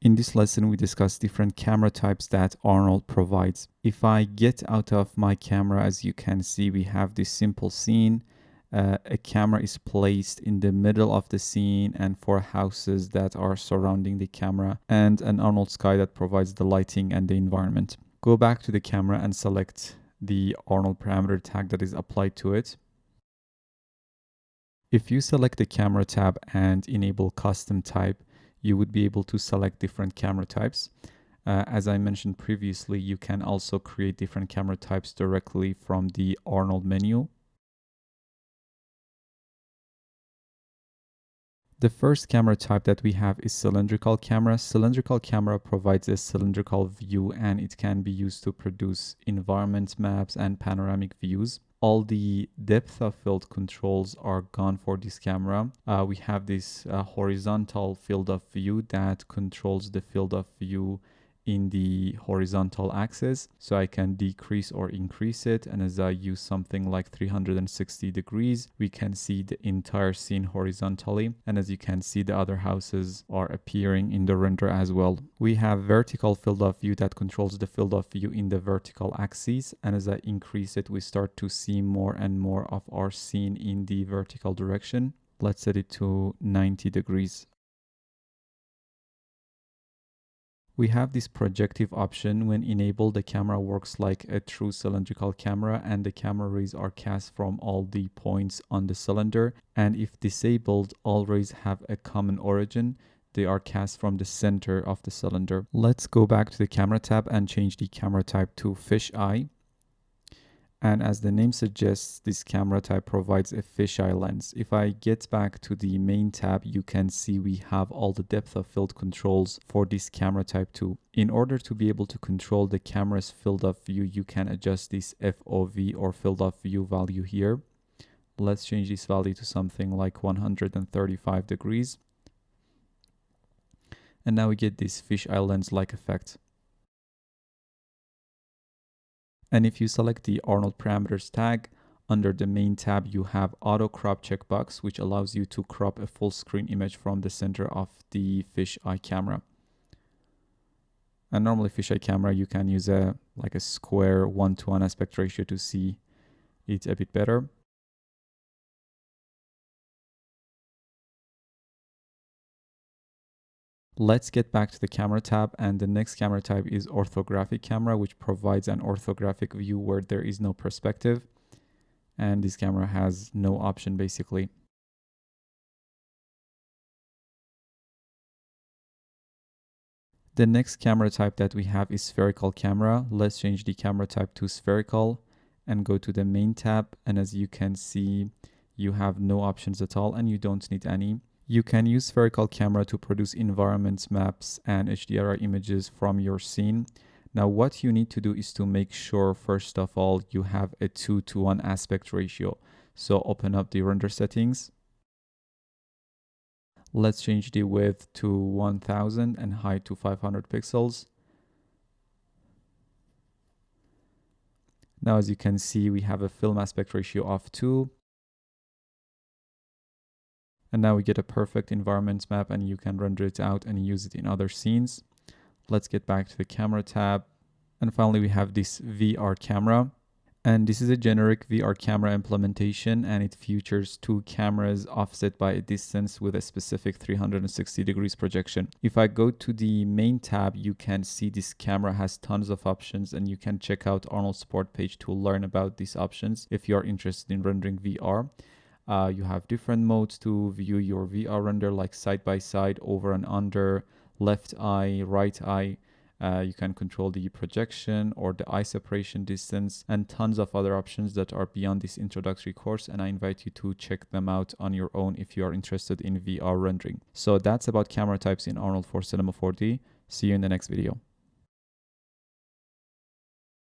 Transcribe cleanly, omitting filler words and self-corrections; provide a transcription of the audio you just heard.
In this lesson, we discuss different camera types that Arnold provides. If I get out of my camera, as you can see, we have this simple scene. A camera is placed in the middle of the scene and four houses that are surrounding the camera, and an Arnold sky that provides the lighting and the environment. Go back to the camera and select the Arnold parameter tag that is applied to it. If you select the camera tab and enable custom type, you would be able to select different camera types. As I mentioned previously, you can also create different camera types directly from the Arnold menu. The first camera type that we have is cylindrical camera. Cylindrical camera provides a cylindrical view and it can be used to produce environment maps and panoramic views. All the depth of field controls are gone for this camera. We have this horizontal field of view that controls the field of view in the horizontal axis, so I can decrease or increase it, and as I use something like 360 degrees, we can see the entire scene horizontally, and as you can see, the other houses are appearing in the render as well. We have vertical field of view that controls the field of view in the vertical axis, and as I increase it, we start to see more and more of our scene in the vertical direction. Let's set it to 90 degrees. We have this projective option. When enabled, the camera works like a true cylindrical camera and the camera rays are cast from all the points on the cylinder. And if disabled, all rays have a common origin. They are cast from the center of the cylinder. Let's go back to the camera tab and change the camera type to fisheye. And as the name suggests, this camera type provides a fisheye lens. If I get back to the main tab, you can see we have all the depth of field controls for this camera type too. In order to be able to control the camera's field of view, you can adjust this FOV or field of view value here. Let's change this value to something like 135 degrees. And now we get this fisheye lens-like effect. And if you select the Arnold parameters tag, under the main tab, you have auto crop checkbox, which allows you to crop a full screen image from the center of the fisheye camera. And normally fisheye camera, you can use a square 1:1 aspect ratio to see it a bit better. Let's get back to the camera tab, and the next camera type is orthographic camera, which provides an orthographic view where there is no perspective, and this camera has no option basically. The next camera type that we have is spherical camera. Let's change the camera type to spherical and go to the main tab, and as you can see, you have no options at all and you don't need any. You can use spherical camera to produce environment maps and HDRI images from your scene. Now what you need to do is to make sure, first of all, you have a 2:1 aspect ratio. So open up the render settings. Let's change the width to 1000 and height to 500 pixels. Now as you can see, we have a film aspect ratio of 2. And now we get a perfect environment map and you can render it out and use it in other scenes. Let's get back to the camera tab. And finally, we have this VR camera. And this is a generic VR camera implementation and it features two cameras offset by a distance with a specific 360 degrees projection. If I go to the main tab, you can see this camera has tons of options and you can check out Arnold support page to learn about these options if you are interested in rendering VR. You have different modes to view your VR render, like side by side, over and under, left eye, right eye. You can control the projection or the eye separation distance and tons of other options that are beyond this introductory course, and I invite you to check them out on your own if you are interested in VR rendering. So that's about camera types in Arnold for Cinema 4D. See you in the next video.